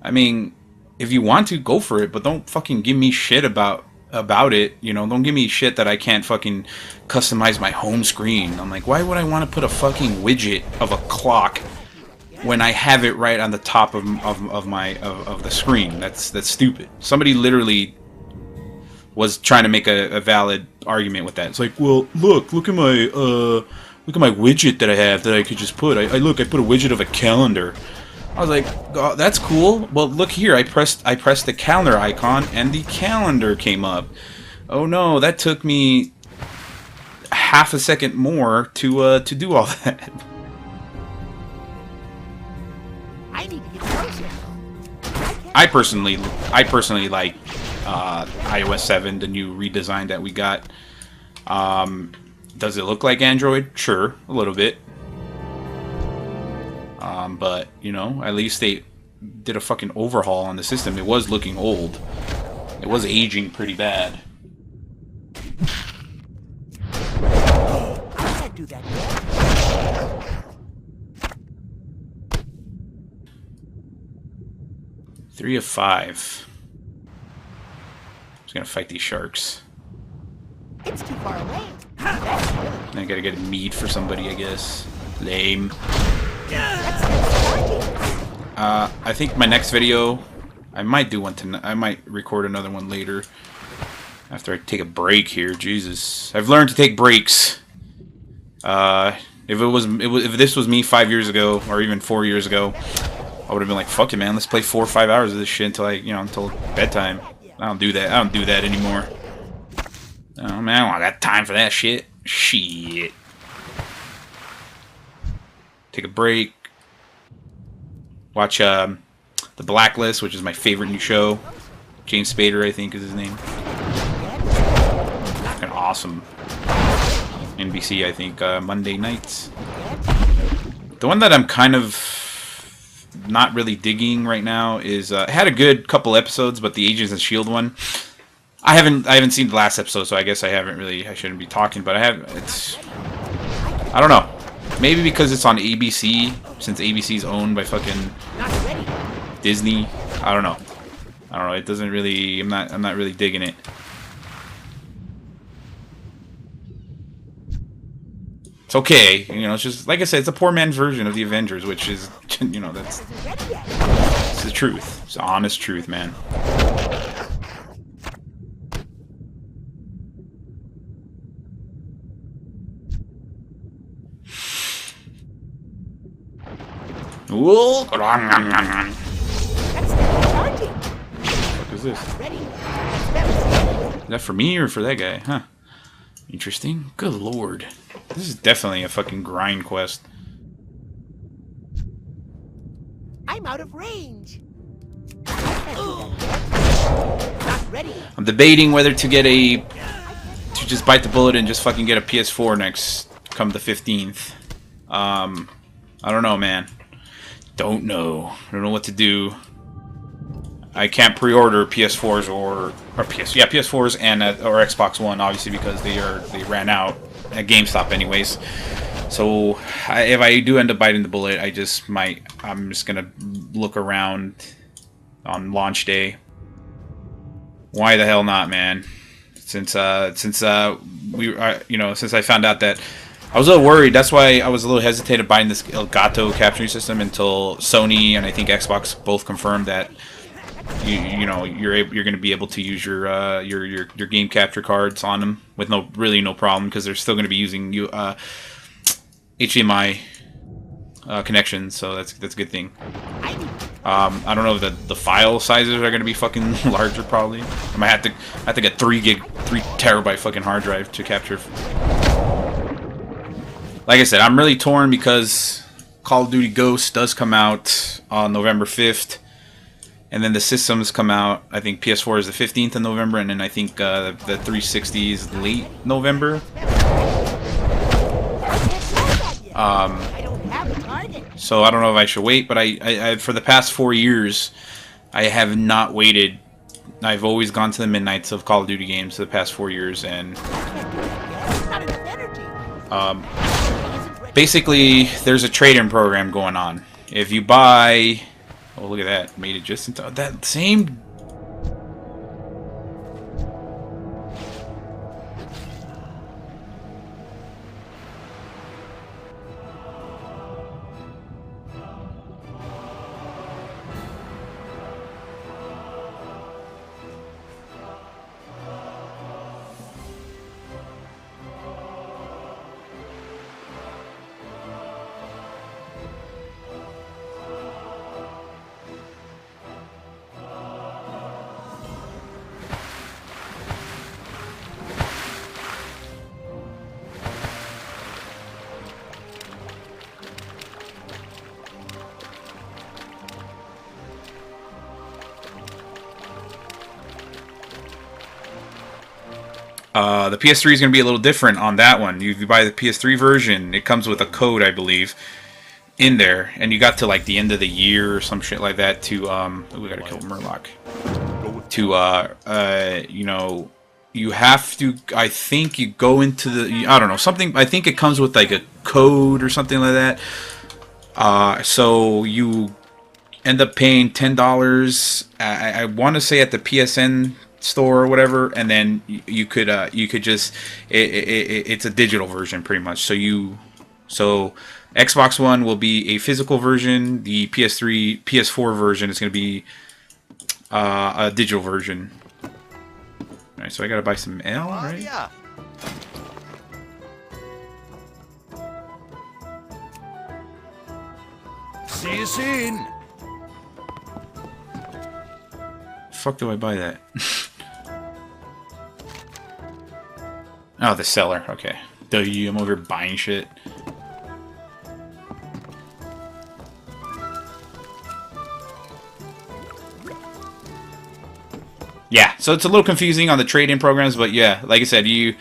I mean, if you want to, go for it, but don't fucking give me shit about it. You know, don't give me shit that I can't fucking customize my home screen. I'm like, why would I want to put a fucking widget of a clock when I have it right on the top of the screen? That's stupid. Somebody literally was trying to make a valid argument with that. It's like, well, look at my widget that I have that I could just put. I put a widget of a calendar. I was like, oh, that's cool. Well, look here. I pressed the calendar icon and the calendar came up. Oh no, that took me half a second more to do all that. I need to get closer. I personally like iOS 7, the new redesign that we got. Does it look like Android? Sure, a little bit. But, you know, at least they did a fucking overhaul on the system. It was looking old. It was aging pretty bad. I can't do that yet. 3 of 5. Just gonna fight these sharks. It's too far away. That's good. I gotta get a mead for somebody, I guess. Lame. I think my next video, I might do one tonight. I might record another one later. After I take a break here, Jesus. I've learned to take breaks. If this was me 5 years ago, or even 4 years ago, I would have been like, fuck it, man, let's play 4 or 5 hours of this shit until until bedtime. I don't do that. I don't do that anymore. Oh man, I don't got time for that shit. Shit. Take a break. Watch The Blacklist, which is my favorite new show. James Spader, I think, is his name. Fucking awesome. NBC, I think, Monday nights. The one that I'm kind of not really digging right now is it had a good couple episodes, but the Agents of S.H.I.E.L.D. one, I haven't seen the last episode, so I guess I shouldn't be talking, but I don't know. Maybe because it's on ABC, since ABC's owned by fucking Disney. I don't know. It doesn't really. I'm not really digging it. It's okay. It's just like I said. It's a poor man's version of the Avengers, which is, that's it's the truth. It's the honest truth, man. Whoa! What is this? Is that for me or for that guy? Huh. Interesting. Good lord. This is definitely a fucking grind quest. I'm out of range. Not ready. I'm debating whether to just bite the bullet and just fucking get a PS4 come the 15th. I don't know, man. Don't know what to do. I can't pre-order PS4s or PS4s and or Xbox One, obviously, because they ran out at GameStop anyways. So if I do end up biting the bullet, I'm just gonna look around on launch day. Why the hell not, man? Since I found out that I was a little worried. That's why I was a little hesitant buying this Elgato capturing system until Sony and I think Xbox both confirmed that you're going to be able to use your game capture cards on them with no problem, because they're still going to be using HDMI connections. So that's a good thing. I don't know if the file sizes are going to be fucking larger. Probably I might have to get 3 terabyte fucking hard drive to capture. Like I said, I'm really torn because Call of Duty Ghosts does come out on November 5th. And then the systems come out, I think PS4 is the 15th of November, and then I think the 360 is late November. So I don't know if I should wait, but I for the past 4 years, I have not waited. I've always gone to the midnights of Call of Duty games for the past 4 years, and basically there's a trade-in program going on. If you buy... Oh, look at that. Made it just into that same... The PS3 is going to be a little different on that one. If you buy the PS3 version, it comes with a code, I believe, in there. And you got to, like, the end of the year or some shit like that to, we gotta kill Murloc. To, you have to, I think you go into the, I don't know, something, I think it comes with, like, a code or something like that. So you end up paying $10, I want to say at the PSN store or whatever, and then you could just it's a digital version pretty much. So Xbox One will be a physical version. The PS4 version is going to be a digital version. Alright, so I gotta buy some ale, right? Yeah. See you soon. Fuck do I buy that? Oh, the seller. Okay. Duh, I'm over here buying shit. Yeah, so it's a little confusing on the trade-in programs, but yeah, like I said, you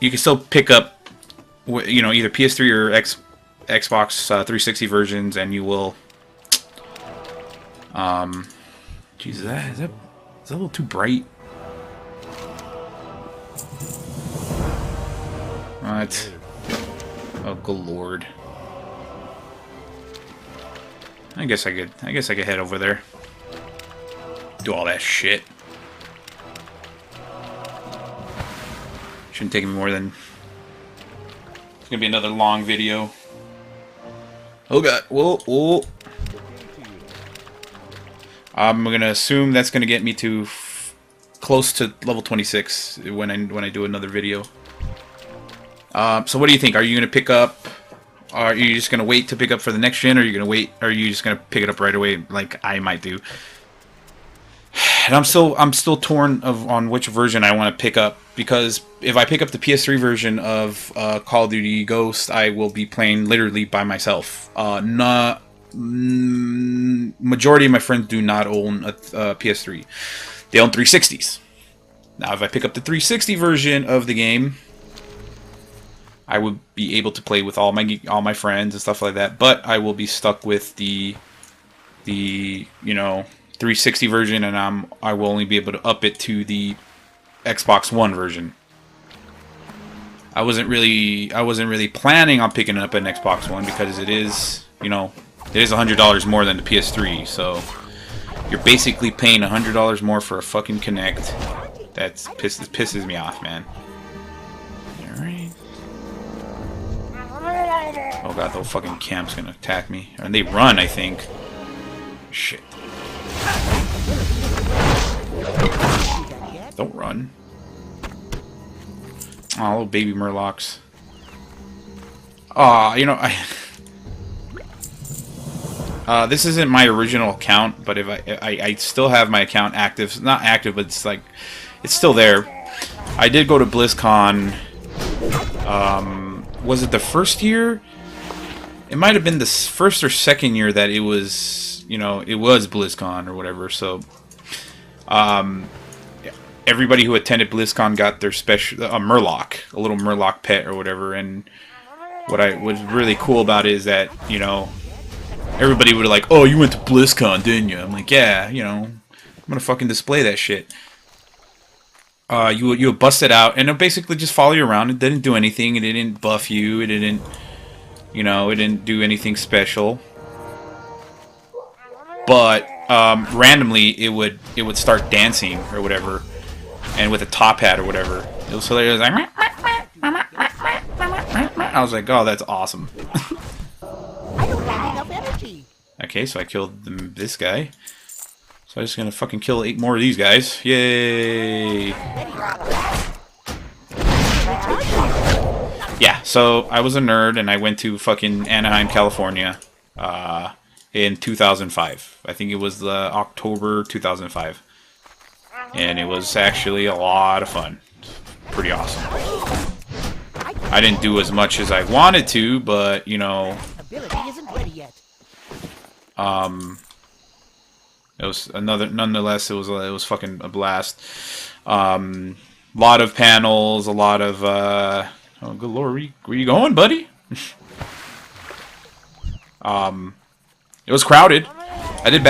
can still pick up, you know, either PS3 or Xbox 360 versions, and you will. Jeez, is that a little too bright? What? Oh, good lord! I guess I could head over there. Do all that shit. Shouldn't take me more than. It's gonna be another long video. Oh god! Whoa! Whoa! I'm gonna assume that's gonna get me to close to level 26 when I do another video. So what do you think? Are you gonna pick up? Are you just gonna wait to pick up for the next gen, or are you gonna wait? Or are you just gonna pick it up right away, like I might do? And I'm still torn on which version I want to pick up, because if I pick up the PS3 version of Call of Duty Ghost, I will be playing literally by myself. Majority of my friends do not own a PS3; they own 360s. Now, if I pick up the 360 version of the game, I would be able to play with all my friends and stuff like that. But I will be stuck with the 360 version, and I will only be able to up it to the Xbox One version. I wasn't really planning on picking up an Xbox One because it is $100 more than the PS3. So you're basically paying $100 more for a fucking Kinect. That pisses me off, man. All right. Oh god, the whole fucking camp's gonna attack me, and they run, I think. Shit. Don't run. Oh, little baby murlocs. This isn't my original account, but if I still have my account active. Not active, but it's like, it's still there. I did go to BlizzCon. Was it the first year? It might have been the first or second year that it was, it was BlizzCon or whatever. So, everybody who attended BlizzCon got their special Murloc, a little Murloc pet or whatever. And what was really cool about it is that everybody would like, oh, you went to BlizzCon, didn't you? I'm like, yeah, I'm gonna fucking display that shit. You would bust it out, and it'll basically just follow you around. It didn't do anything. It didn't buff you. It didn't, it didn't do anything special. But randomly, it would start dancing or whatever, and with a top hat or whatever. It was hilarious. Like, I was like, oh, that's awesome. I don't have enough energy. Okay, so I killed this guy. So I'm just gonna fucking kill 8 more of these guys. Yay! Yeah, so I was a nerd and I went to fucking Anaheim, California, in 2005. I think it was October 2005. And it was actually a lot of fun. Pretty awesome. I didn't do as much as I wanted to, but, Ability isn't ready yet. it was nonetheless, it was fucking a blast. Lot of panels, a lot of, oh, good lord, where you going, buddy? It was crowded. I did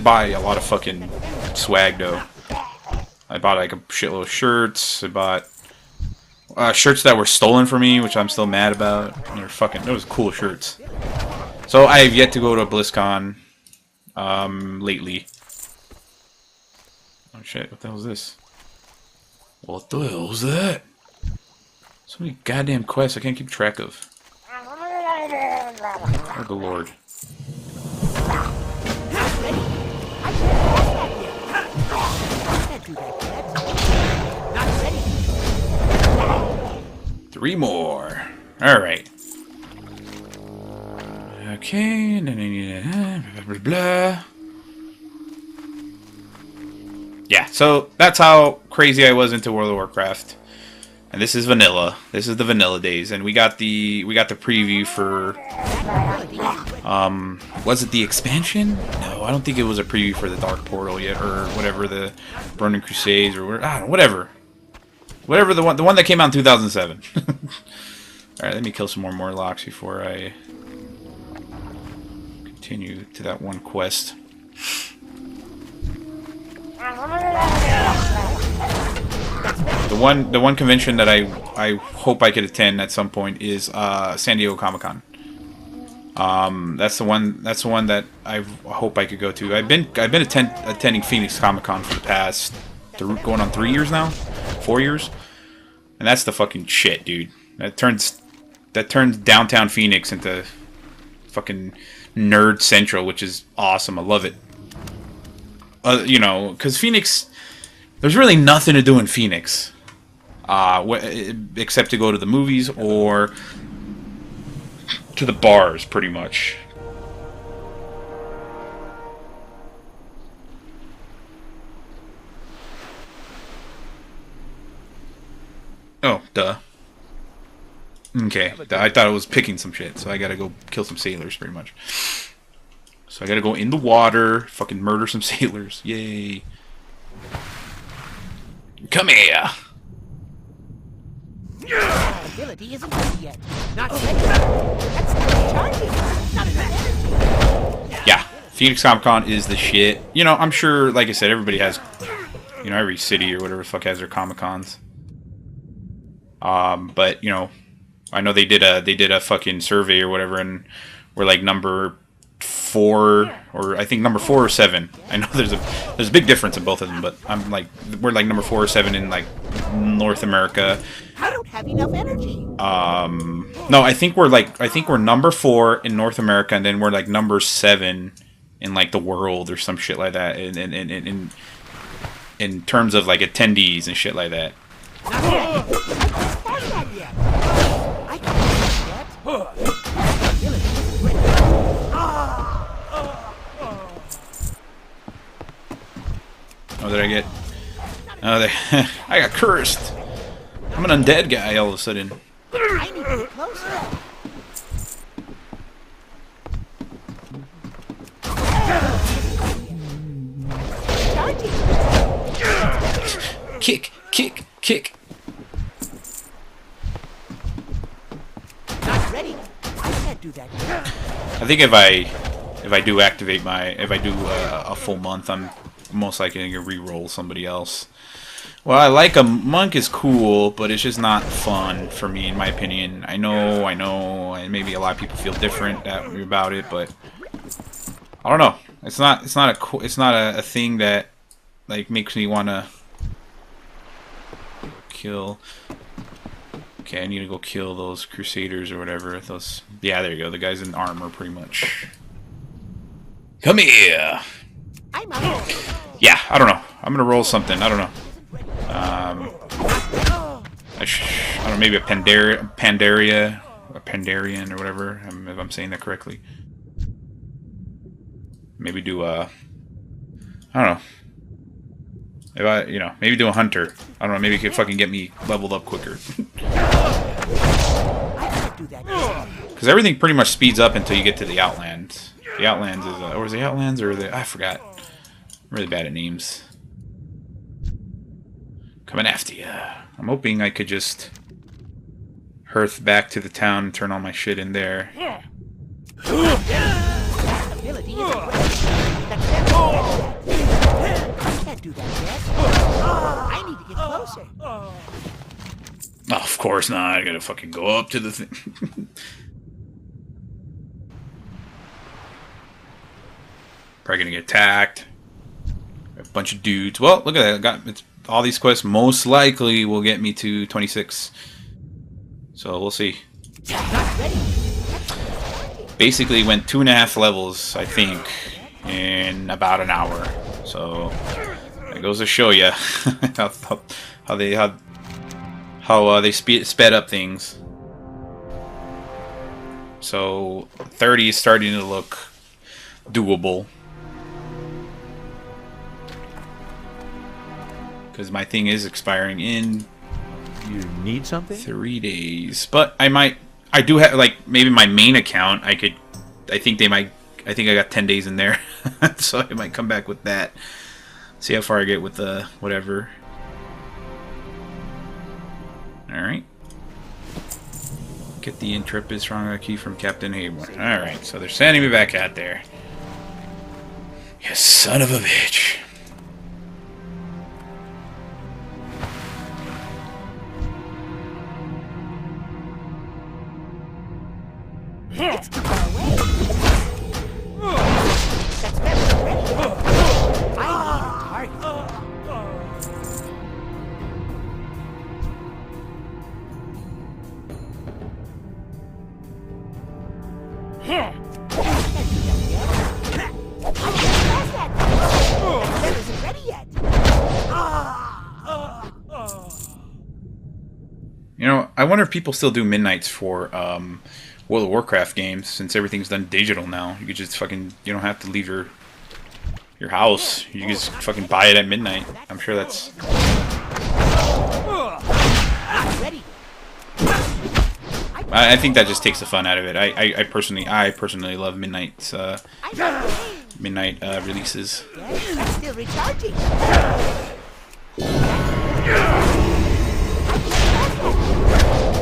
buy a lot of fucking swag, though. I bought like a shitload of shirts. I bought shirts that were stolen from me, which I'm still mad about. Those cool shirts. So I have yet to go to BlizzCon lately. Oh shit, what the hell is this? What the hell is that? So many goddamn quests I can't keep track of. Oh the lord. I can't do that yet. 3 more. Alright. Okay, and then I need blah, blah, blah. Yeah, so that's how crazy I was into World of Warcraft. And this is vanilla. This is the vanilla days, and we got the preview for was it the expansion? No, I don't think it was a preview for the Dark Portal yet, or whatever, the Burning Crusades, or I don't know, whatever. Whatever the one that came out in 2007. Alright, let me kill some more Morlocks before I continue to that one quest. The one convention that I hope I could attend at some point is San Diego Comic-Con. That's the one that I hope I could go to. I've been attending Phoenix Comic-Con for the past going on 3 years now, 4 years, and that's the fucking shit, dude. That turns downtown Phoenix into fucking nerd central, which is awesome. I love it. You know, because Phoenix, there's really nothing to do in Phoenix, except to go to the movies or to the bars, pretty much. Oh, duh. Okay, I thought it was picking some shit, so I gotta go kill some sailors, pretty much. So I gotta go in the water, fucking murder some sailors. Yay. Come here! Ability isn't ready yet. Not ready. That's still charging. Not enough energy. Yeah, Phoenix Comic Con is the shit. You know, I'm sure, like I said, everybody has, you know, every city or whatever the fuck has their Comic Cons. But you know, I know they did a fucking survey or whatever, and we're like number 4, or I think number 4 or 7. I know there's a big difference in both of them, but we're like number 4 or 7 in like North America. I don't have enough energy. No, I think we're number 4 in North America, and then we're like number 7 in like the world or some shit like that. In terms of like attendees and shit like that. Not yet. Not yet. I can't do that yet. Ability isn't ready. Oh, did I get? Oh, I got cursed. I'm an undead guy all of a sudden. I need to get closer. Kick, kick, kick. Not ready. I can't do that yet. I think if I do activate a full month, I'm most likely gonna re-roll somebody else. Well, I like a monk is cool, but it's just not fun for me, in my opinion. I know, and maybe a lot of people feel different about it, but I don't know. It's not a thing that like makes me wanna kill. Okay, I need to go kill those crusaders or whatever. Those, yeah, there you go. The guys in armor, pretty much. Come here. I'm out. Yeah, I don't know. I'm gonna roll something. I don't know. I don't know. Maybe a Pandarian or whatever. If I'm saying that correctly. Maybe do I don't know. If maybe do a hunter. I don't know. Maybe it could fucking get me leveled up quicker. I can't do that. Because everything pretty much speeds up until you get to the Outlands. The Outlands is, or is the Outlands or the, I forgot. I'm really bad at names. Coming after you. I'm hoping I could just hearth back to the town and turn all my shit in there. Ability isn't ready. That's it. I can't do that yet. I need to get closer. Oh, of course not. I gotta fucking go up to the thing. Probably gonna get attacked. A bunch of dudes. Well, look at that. All these quests most likely will get me to 26. So we'll see. Not ready. Basically went 2.5 levels, I think, in about an hour. So that goes to show you how how they sped up things. So 30 is starting to look doable. Because my thing is expiring in... You need something? 3 days. But I do have, like, maybe my main account, I think I got 10 days in there. So I might come back with that. See how far I get with the whatever. Alright. Get the intrepid strong key from Captain Hayborn. Alright, so they're sending me back out there. You son of a bitch. It's too far away. That's better already. I need a target. That isn't ready yet. You know, I wonder if people still do midnights for World of Warcraft games, since everything's done digital now. You could just fucking, you don't have to leave your house. You can just fucking buy it at midnight. I'm sure that's... Ready. I think that just takes the fun out of it. I personally love midnight releases. It's still recharging.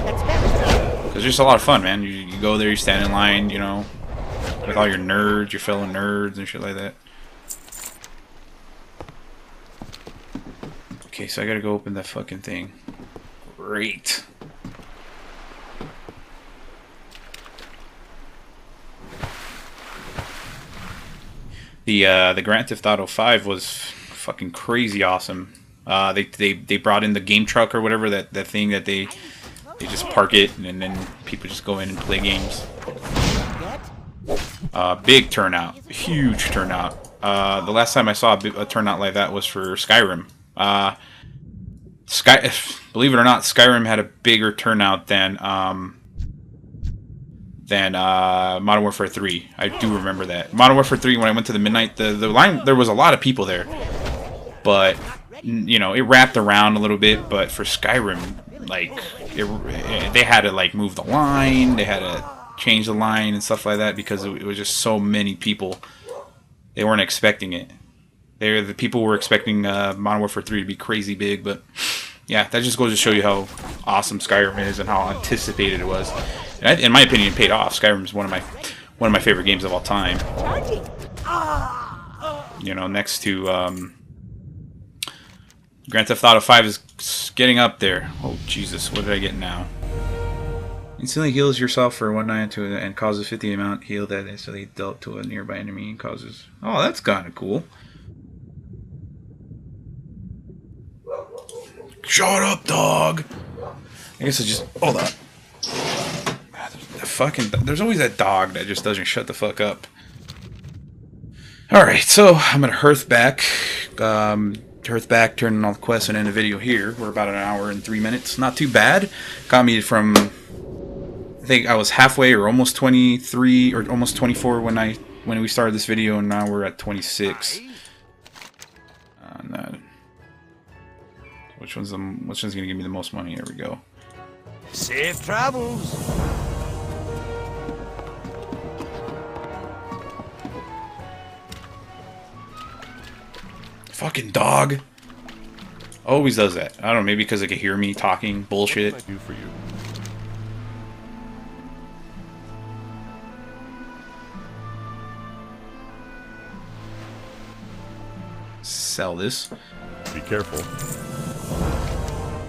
That's better. Because it's just a lot of fun, man. You go there, you stand in line, you know, with all your nerds, your fellow nerds and shit like that. Okay, so I gotta go open that fucking thing. Great. The Grand Theft Auto 5 was fucking crazy awesome. They brought in the game truck or whatever, that thing that they just park it and then people just go in and play games. Big turnout, huge turnout. The last time I saw a turnout like that was for Skyrim. Believe it or not, Skyrim had a bigger turnout than Modern Warfare 3. I do remember that. Modern Warfare 3, when I went to the midnight, the line, there was a lot of people there, but you know, it wrapped around a little bit. But for Skyrim, like, they had to like move the line, they had to change the line and stuff like that because it was just so many people. They weren't expecting it. The people were expecting Modern Warfare 3 to be crazy big, but yeah, that just goes to show you how awesome Skyrim is and how anticipated it was. And in my opinion, it paid off. Skyrim is one of my favorite games of all time. You know, next to Grand Theft Auto 5 is getting up there. Oh Jesus, what did I get now? Instantly heals yourself for 192 and causes 50 amount heal that instantly dealt to a nearby enemy and causes. Oh, that's kind of cool. Shut up, dog. I guess I just hold on. There's always that dog that just doesn't shut the fuck up. Alright, so I'm gonna hearth back. Turning all the quests and end the video here. We're about an hour and 3 minutes. Not too bad. Got me from, I think I was halfway or almost 23 or almost 24 when we started this video, and now we're at 26. No. Which one's gonna give me the most money? There we go. Safe travels. Fucking dog. Always does that. I don't know, maybe because it could hear me talking bullshit. What can I do for you? Sell this. Be careful.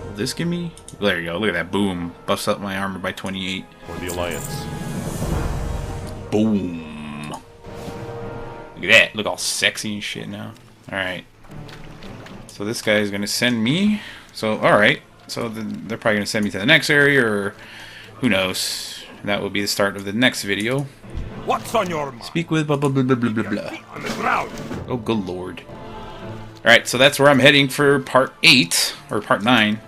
Will this give me? There you go. Look at that. Boom. Buffs up my armor by 28. For the Alliance. Boom. Look at that. Look all sexy and shit now. Alright. So this guy is going to send me. So, alright. So they're probably going to send me to the next area, or who knows. That will be the start of the next video. What's on your mind? Speak with blah blah blah blah blah blah blah. On the ground. Oh, good lord. Alright, so that's where I'm heading for part 8, or part 9.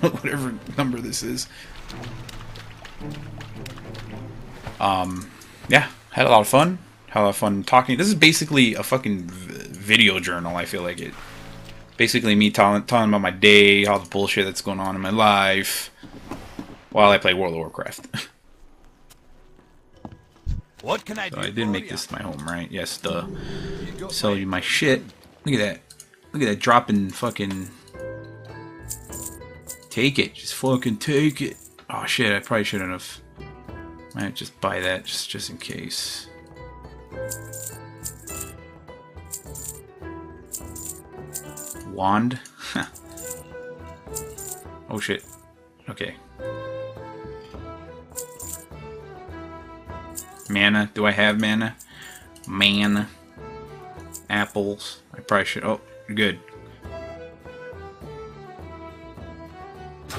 whatever number this is. Yeah, had a lot of fun. Had a lot of fun talking. This is basically a fucking video journal, I feel like it. Basically me telling about my day, all the bullshit that's going on in my life, while I play World of Warcraft. What can I So do? I did make this my home, right? Yes, duh. Sell you my shit. Look at that. Look at that dropping fucking... Take it. Just fucking take it. Oh shit, I probably shouldn't have... Might just buy that just in case. Wand? Oh shit. Okay. Mana. Do I have mana? Mana. Apples. I probably should. Oh, good.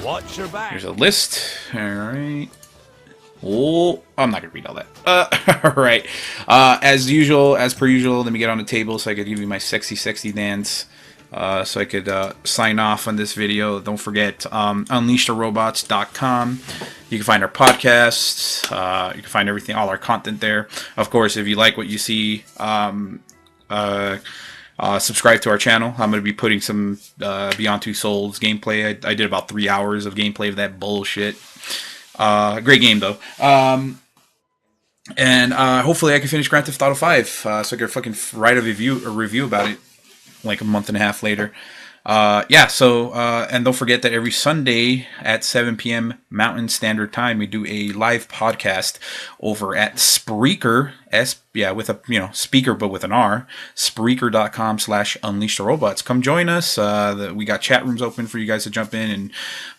Watch your back. There's a list. Alright. Oh, I'm not gonna read all that. Alright. As usual, as per usual, let me get on the table so I could give you my sexy dance. So I could sign off on this video. Don't forget, unleashtherobots.com. You can find our podcasts. You can find everything, all our content there. Of course, if you like what you see, subscribe to our channel. I'm going to be putting some Beyond Two Souls gameplay. I did about 3 hours of gameplay of that bullshit. Great game, though. And hopefully I can finish Grand Theft Auto 5 so I can fucking write a review about it like a month and a half later. Yeah, so, and don't forget that every Sunday at 7 p.m. Mountain Standard Time, we do a live podcast over at Spreaker, with a, speaker, but with an R, Spreaker.com/unleashtherobots. Come join us. We got chat rooms open for you guys to jump in and,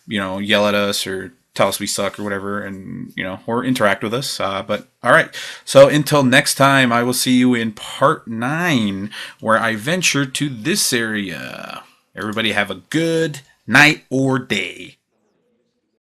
yell at us or tell us we suck or whatever, and, or interact with us. But, all right. So until next time, I will see you in part 9, where I venture to this area. Everybody have a good night or day.